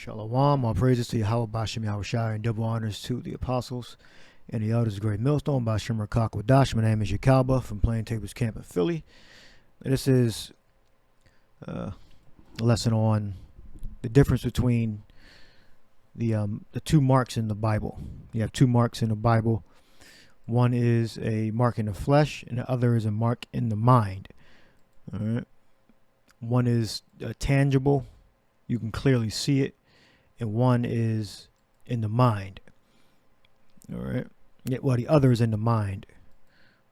Shalom, all praises to Yahweh Bashem Yahushai, and double honors to the apostles and the elders of Great Millstone, Bashem Rakak. My name is Yakalba from Plain Tables Camp in Philly. This is a lesson on the difference between the two marks in the Bible. You have two marks in the Bible. One is a mark in the flesh, and the other is a mark in the mind. All right. One is tangible. You can clearly see it. And one is in the mind. All right. Well, the other is in the mind.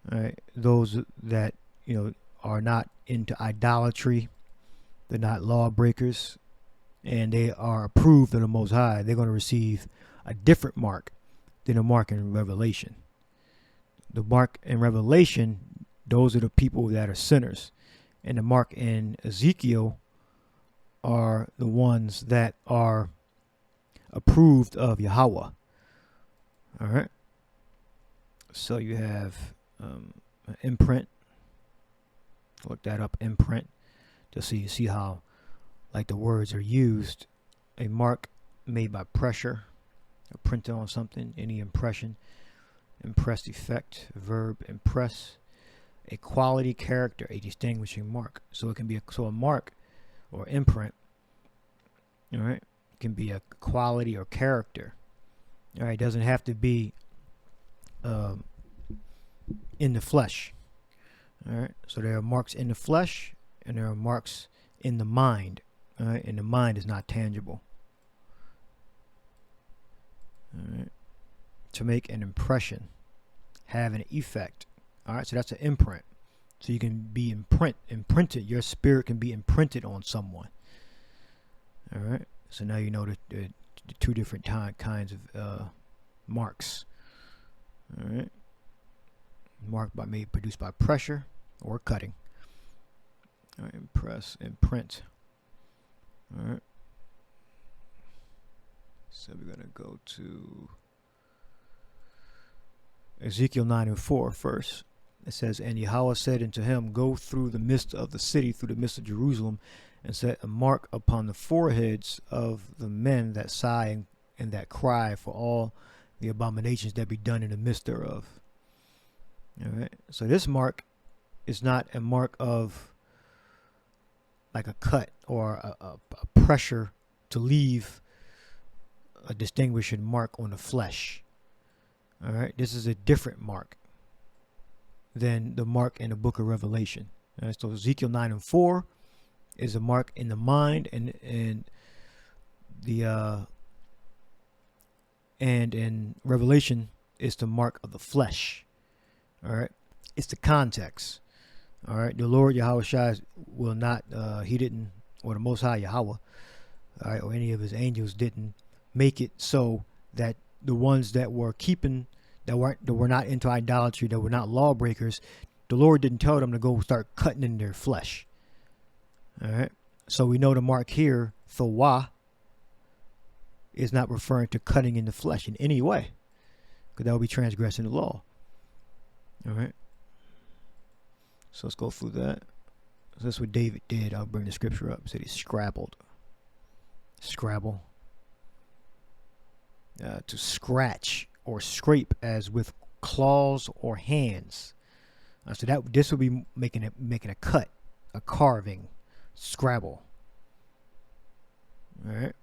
All right. Those that, are not into idolatry, they're not lawbreakers, and they are approved of the Most High, they're going to receive a different mark than the mark in Revelation. The mark in Revelation, those are the people that are sinners. And the mark in Ezekiel are the ones that are approved of Yahweh. All right. So you have an imprint. Look that up, imprint, just so you see how, like, the words are used. A mark made by pressure, or printed on something, any impression. Impressed effect, verb impress. A quality, character, a distinguishing mark. So it can be a mark or imprint, all right, can be a quality or character. All right, it doesn't have to be in the flesh. All right, so there are marks in the flesh and there are marks in the mind. All right, and the mind is not tangible. All right, to make an impression, have an effect. All right, so that's an imprint. So you can be imprinted. Your spirit can be imprinted on someone. All right, so now you know the two different kinds of marks. All right, mark produced by pressure or cutting. All right, impress, imprint. All right, so we're gonna go to Ezekiel 9:4 first. It says, "And Yahweh said unto him, Go through the midst of the city, through the midst of Jerusalem, and set a mark upon the foreheads of the men that sigh and that cry for all the abominations that be done in the midst thereof." All right. So this mark is not a mark of like a cut or a pressure to leave a distinguishing mark on the flesh. All right. This is a different mark than the mark in the book of Revelation. All right, so Ezekiel 9:4 is a mark in the mind, and in Revelation is the mark of the flesh. All right, it's the context. All right, the Lord Yahweh will not, he didn't, or the Most High Yahweh, all right, or any of his angels didn't make it so that the ones that were keeping, that were not into idolatry, that were not lawbreakers, the Lord didn't tell them to go start cutting in their flesh. All right. So we know the mark here, Thawah, is not referring to cutting in the flesh in any way, because that would be transgressing the law. All right. So let's go through that. So that's what David did. I'll bring the scripture up. It said he scrabbled. Scrabble. To scratch or scrape as with claws or hands. So this would be making a cut, a carving, scrabble. All right.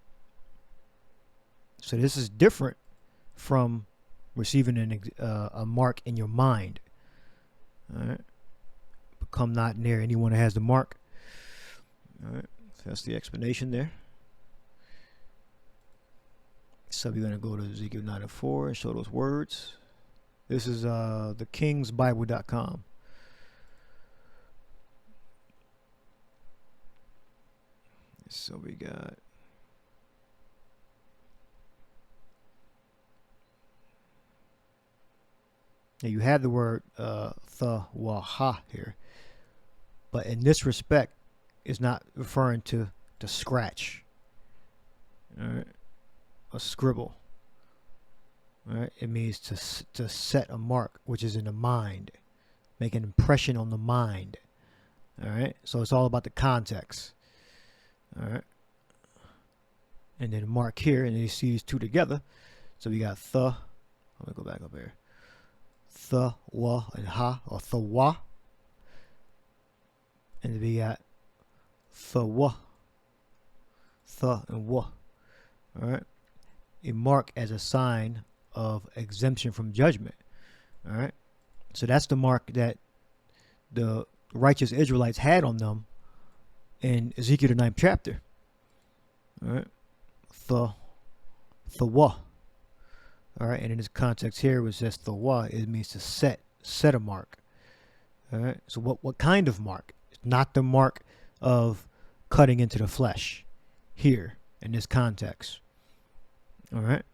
So this is different from receiving a mark in your mind. All right. But come not near anyone that has the mark. All right. So that's the explanation there. So we're going to go to Ezekiel 9:4 and show those words. This is thekingsbible.com. So we got now you have the word Thawah here, but in this respect, it's not referring to scratch. All right. A scribble. All right, it means to set a mark, which is in the mind, make an impression on the mind. All right, so it's all about the context. All right, and then mark here, and then you see these two together. So we got the. Let me go back up here. The, wa, and ha, or the wa. And then we got the wa. The and wa. Alright. A mark as a sign of exemption from judgment. Alright. So that's the mark that the righteous Israelites had on them in Ezekiel the 9th chapter. Alright. The wa. Alright, and in this context here, it says the wa, it means to set a mark. Alright, so what kind of mark? It's not the mark of cutting into the flesh here in this context. Alright,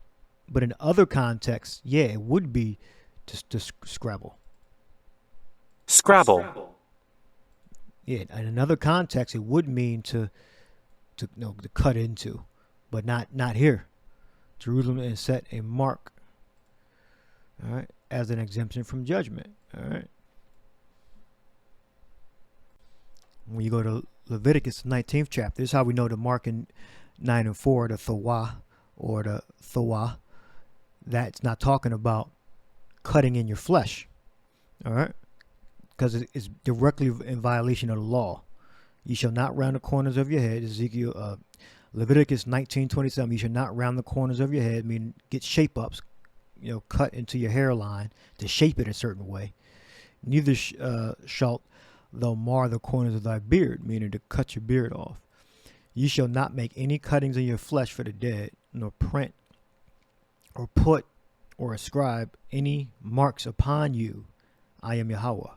but in other contexts, yeah, it would be to scrabble. Scrabble. Yeah, in another context, it would mean to cut into, but not here. Jerusalem is set a mark, all right, as an exemption from judgment. All right. When you go to Leviticus 19th chapter, this is how we know the mark in 9 and 4, the thawah or the thawah, that's not talking about cutting in your flesh. All right. Because it's directly in violation of the law. You shall not round the corners of your head. Leviticus 19:27. You shall not round the corners of your head, meaning get shape ups, cut into your hairline to shape it a certain way. Neither shalt thou mar the corners of thy beard, meaning to cut your beard off. You shall not make any cuttings in your flesh for the dead, nor print or put or ascribe any marks upon you. I am Yahweh.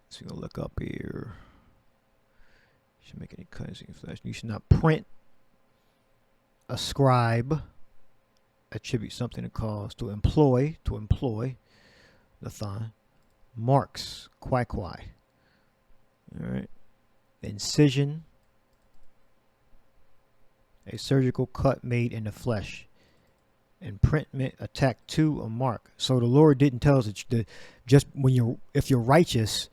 So you'll look up here. You should make any cuttings in your flesh. You should not print, ascribe, attribute something to cause, to employ, the thon, marks, quai. All right. Incision, a surgical cut made in the flesh. Imprintment, attack to a mark. So the Lord didn't tell us that just if you're righteous,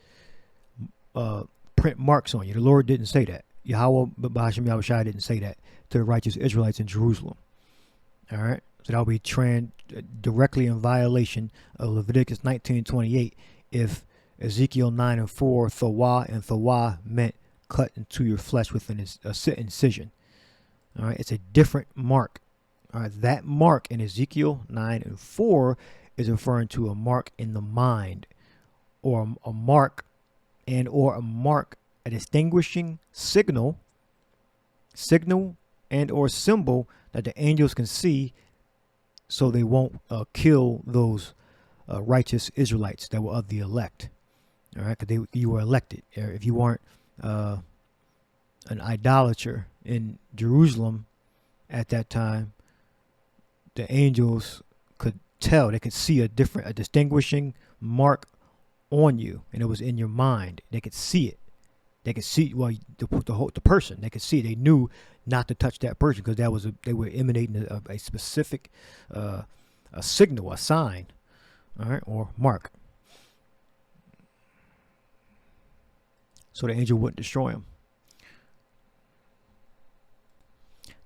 print marks on you. The Lord didn't say that. Yahweh B'Hashem Yahushua didn't say that to the righteous Israelites in Jerusalem. All right, so that will be directly in violation of Leviticus 19:28 if Ezekiel 9 and 4 thawah and thawah meant cut into your flesh with an incision. All right, it's a different mark. All right, that mark in Ezekiel 9 and 4 is referring to a mark in the mind, or a mark a distinguishing signal and or symbol that the angels can see, so they won't kill those righteous Israelites that were of the elect. All right, because you were elected. If you weren't an idolater in Jerusalem at that time, the angels could tell. They could see a distinguishing mark on you, and it was in your mind. They could see it. They could see the person. They could see it. They knew not to touch that person because they were emanating a specific a signal, a sign, all right, or mark. So the angel wouldn't destroy him.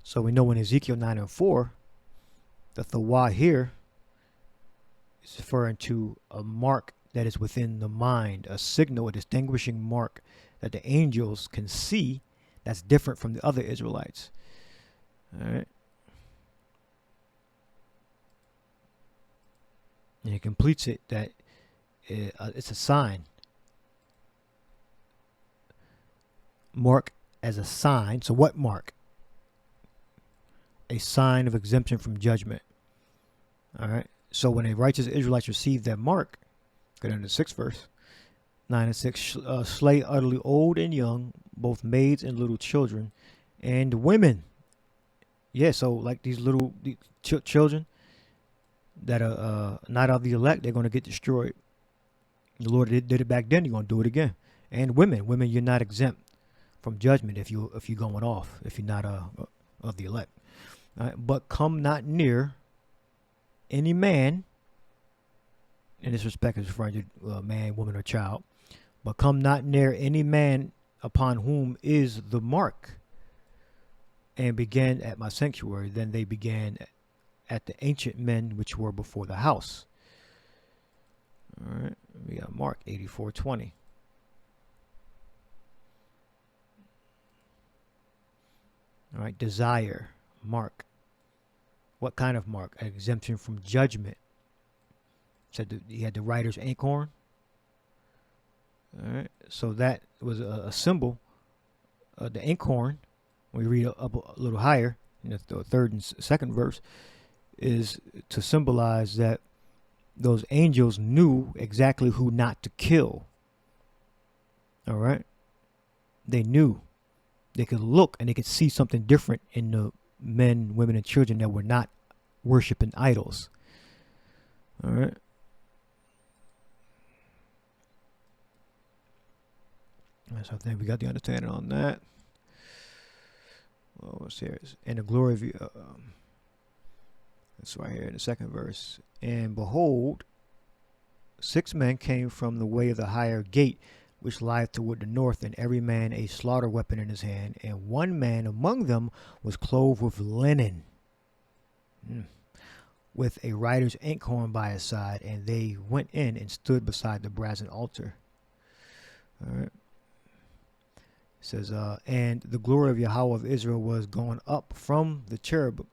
So we know in Ezekiel 9 and 4, the thawah here is referring to a mark that is within the mind, a signal, a distinguishing mark that the angels can see that's different from the other Israelites. All right. And it completes it that it's a sign. Mark as a sign. So what mark? A sign of exemption from judgment. All right. So when a righteous Israelites receive that mark, go down to the 6th verse, 9 and 6, slay utterly old and young, both maids and little children, and women. Yeah, so like these little children that are not of the elect, they're going to get destroyed. The Lord did it back then. You're going to do it again. And women, you're not exempt from judgment if you're going off, if you're not of the elect. But come not near any man. In this respect, is referring to man, woman, or child. But come not near any man upon whom is the mark, and began at my sanctuary. Then they began at the ancient men which were before the house. All right, we got Mark 84:20. All right, desire, mark. What kind of mark? An exemption from judgment. Said that he had the writer's inkhorn. All right, so that was a symbol. The inkhorn, when we read up a little higher in the third and second verse, is to symbolize that those angels knew exactly who not to kill. All right, they knew. They could look and they could see something different in the men, women, and children that were not worshiping idols. All right. So I think we got the understanding on that. Well, what's here? And the glory of you. That's right here in the second verse. And behold, 6 men came from the way of the higher gate, which lieth toward the north, and every man a slaughter weapon in his hand. And one man among them was clothed with linen, with a writer's inkhorn by his side. And they went in and stood beside the brazen altar. All right. It says, and the glory of Yahweh of Israel was gone up from the cherub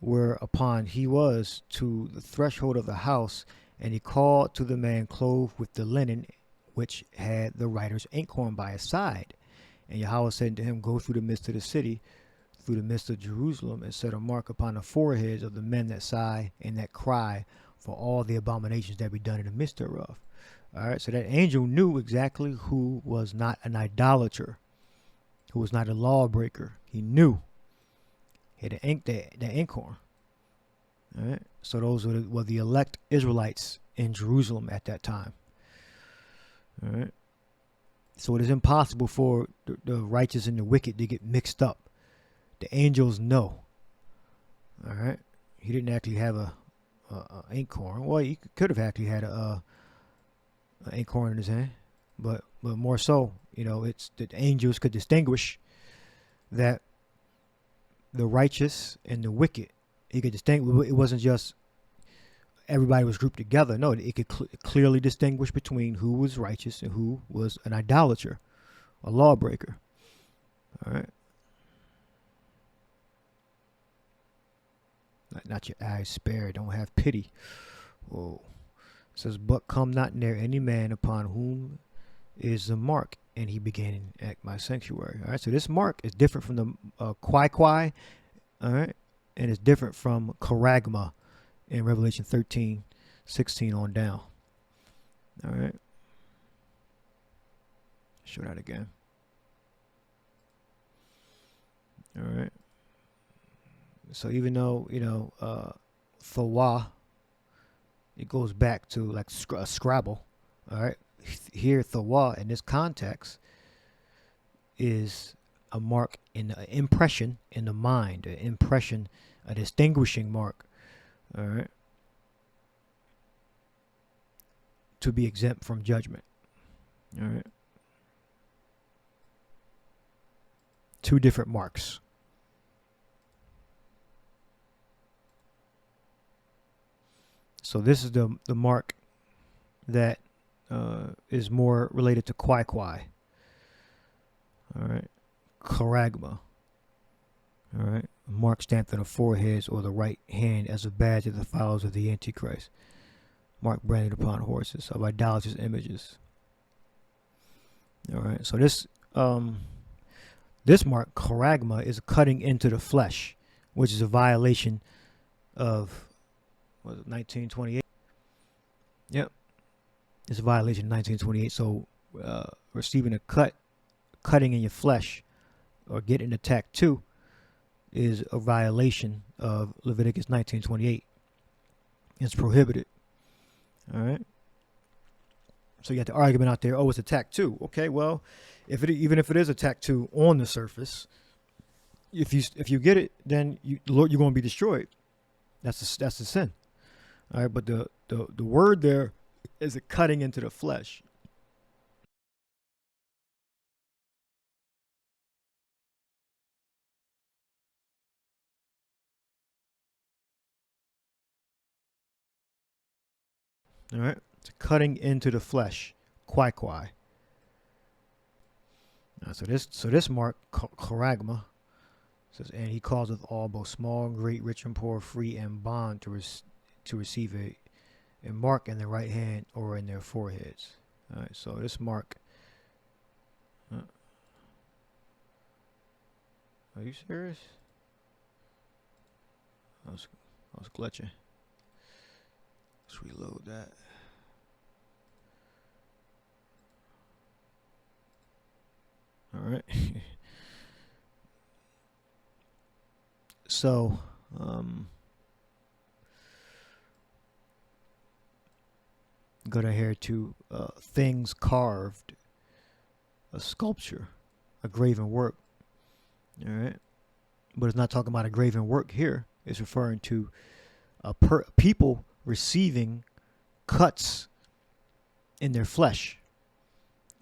whereupon he was to the threshold of the house, and he called to the man clothed with the linen, which had the writer's inkhorn by his side. And Yahweh said to him, go through the midst of the city, through the midst of Jerusalem, and set a mark upon the foreheads of the men that sigh and that cry for all the abominations that be done in the midst thereof. All right, so that angel knew exactly who was not an idolater, who was not a lawbreaker. He knew. He had the inkhorn. All right, so those were the elect Israelites in Jerusalem at that time. All right, so it is impossible for the righteous and the wicked to get mixed up. The angels know. All right, he didn't actually have a inkhorn. Well, he could have actually had a inkhorn in his hand, but more so, it's that the angels could distinguish that the righteous and the wicked. He could distinguish. It wasn't just everybody was grouped together. No, it could clearly distinguish between who was righteous and who was an idolater, a lawbreaker. All right. Not your eyes spare, don't have pity. Whoa. It says, but come not near any man upon whom is the mark. And he began at my sanctuary. All right, so this mark is different from the kwai. All right, and it's different from charagma in Revelation 13:16 on down. All right, show that again. All right, so even though thawa, it goes back to like a Scrabble. All right, here thawa in this context is a mark in the impression in the mind, an impression, a distinguishing mark. All right, to be exempt from judgment. All right, 2 different marks. So this is the mark that is more related to kwai. All right, charagma. All right, mark stamped on the foreheads or the right hand as a badge of the followers of the Antichrist. Mark branded upon horses of idolatrous images. All right, so this mark charagma is cutting into the flesh, which is a violation of 1928. Yep, it's a violation of 1928. So receiving a cutting in your flesh, or getting a tattoo, is a violation of Leviticus 19:28. It's prohibited. All right. So you got the argument out there. Oh, it's a tattoo. Okay, well, even if it is a tattoo on the surface, if you get it, then you're going to be destroyed. That's the sin. All right, but the word there is a cutting into the flesh. All right. It's cutting into the flesh. Kwai. So this mark, charagma, says, and he causeth all, both small, great, rich and poor, free and bond, to receive a mark in their right hand or in their foreheads. All right. So this mark. Are you serious? I was glitching. Let's reload that. All right. So, go down here to things carved, a sculpture, a graven work. All right. But it's not talking about a graven work here. It's referring to people receiving cuts in their flesh.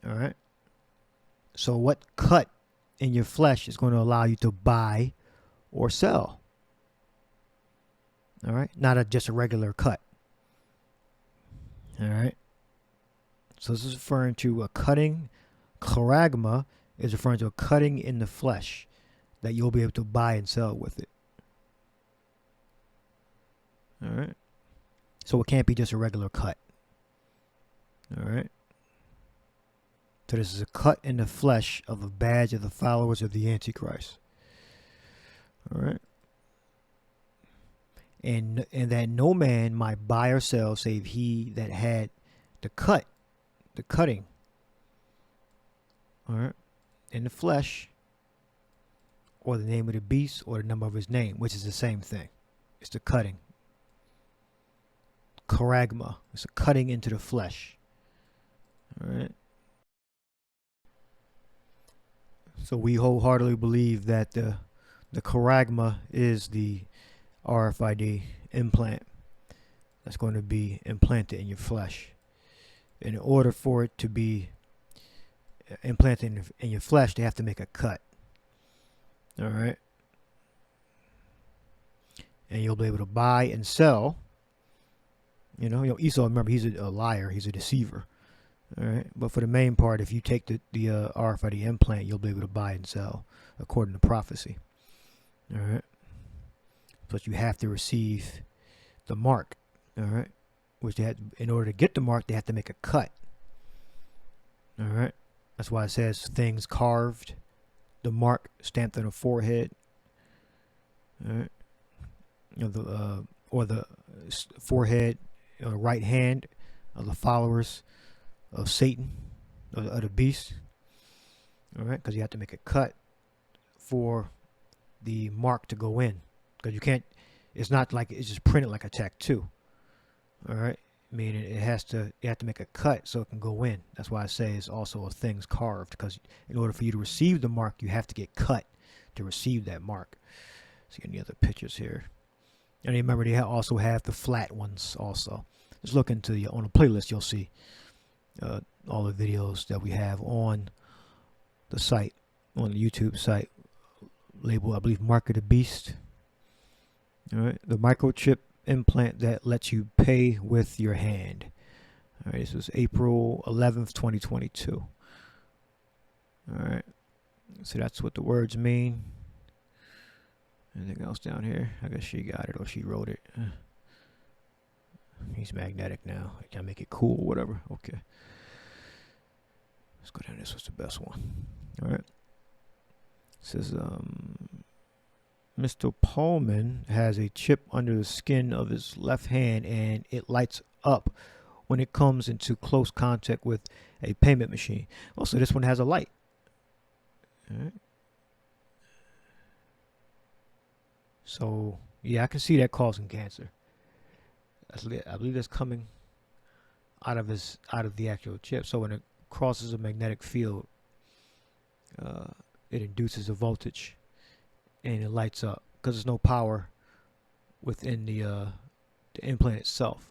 All right. So what cut in your flesh is going to allow you to buy or sell? All right. Not just a regular cut. All right. So this is referring to a cutting. Charagma is referring to a cutting in the flesh that you'll be able to buy and sell with it. All right. So it can't be just a regular cut. All right. So this is a cut in the flesh of a badge of the followers of the Antichrist. All right. And that no man might buy or sell save he that had the cutting. All right. In the flesh, or the name of the beast, or the number of his name, which is the same thing. It's the cutting. Charagma. It's a cutting into the flesh. All right. So we wholeheartedly believe that the charagma is the RFID implant that's going to be implanted in your flesh. In order for it to be implanted in your flesh, they have to make a cut. All right. And you'll be able to buy and sell. You know, Esau, remember, he's a liar. He's a deceiver. All right. But for the main part, if you take the RFID implant, you'll be able to buy and sell according to prophecy. All right. But you have to receive the mark. All right. Which they had, in order to get the mark, they have to make a cut. All right. That's why it says things carved, the mark stamped on the forehead. All right. You know, or the forehead or right hand of the followers of Satan, of the beast. All right. Because you have to make a cut for the mark to go in. Because you can't, it's not like it's just printed like a tattoo. All right. Meaning you have to make a cut so it can go in. That's why I say it's also a things carved, because in order for you to receive the mark, you have to get cut to receive that mark. See any other pictures here? And remember, they also have the flat ones also. Just look into on the playlist, you'll see all the videos that we have on the site, on the YouTube site, labeled, I believe, Mark of the Beast. All right, the microchip implant that lets you pay with your hand. All right, this was April 11th, 2022. All right, so that's what the words mean. Anything else down here? I guess she got it, or she wrote it. He's magnetic now. I can make it cool, whatever. Okay. Let's go down. This was the best one. All right. It says, Mr. Pullman has a chip under the skin of his left hand, and it lights up when it comes into close contact with a payment machine. Also, this one has a light. All right. So, yeah, I can see that causing cancer. I believe that's coming out of the actual chip. So when it crosses a magnetic field, it induces a voltage, and it lights up because there's no power within the implant itself.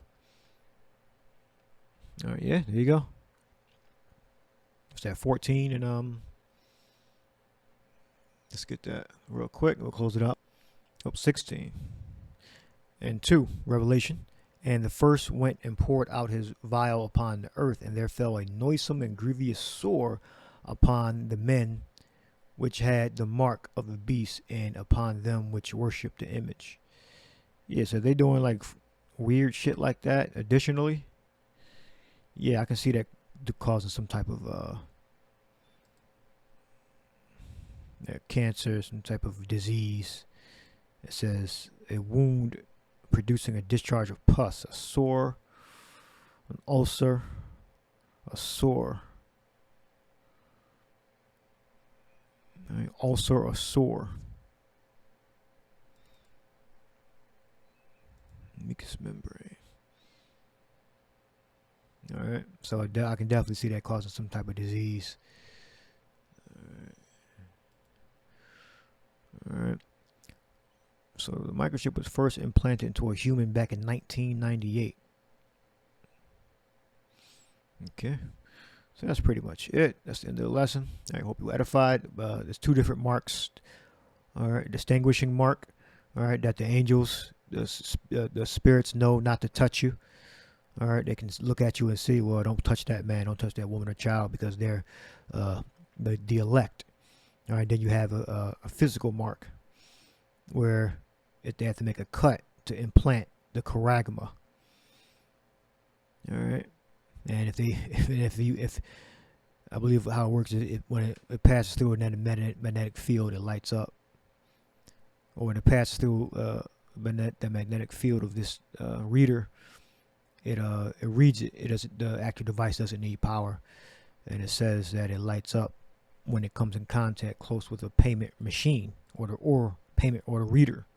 All right, yeah, there you go. It's at 14, and let's get that real quick. We'll close it up. 16 and 2, Revelation. And the first went and poured out his vial upon the earth, and there fell a noisome and grievous sore upon the men which had the mark of the beast, and upon them which worshipped the image. Yeah, so they doing like weird shit like that. Additionally, yeah, I can see that causing some type of cancer, some type of disease. It says a wound producing a discharge of pus, a sore, an ulcer, a sore. Ulcer or sore. Mucous membrane. Alright, so I can definitely see that causing some type of disease. Alright. So the microchip was first implanted into a human back in 1998. Okay. So that's pretty much it. That's the end of the lesson. I hope you were edified. There's two different marks. All right. Distinguishing mark. All right. That the angels, the spirits know not to touch you. All right. They can look at you and see, well, don't touch that man. Don't touch that woman or child, because they're the elect. All right. Then you have a physical mark where if they have to make a cut to implant the charagma. All right. And if I believe how it works is when it passes through a magnetic field, it lights up. Or when it passes through the magnetic field of this reader, it reads it. The actual device doesn't need power, and it says that it lights up when it comes in contact close with a payment machine or the reader,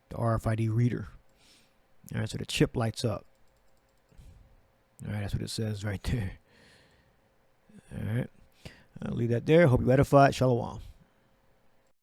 the RFID reader. All right, so the chip lights up. All right, that's what it says right there. All right, I'll leave that there. Hope you edified. Shalom.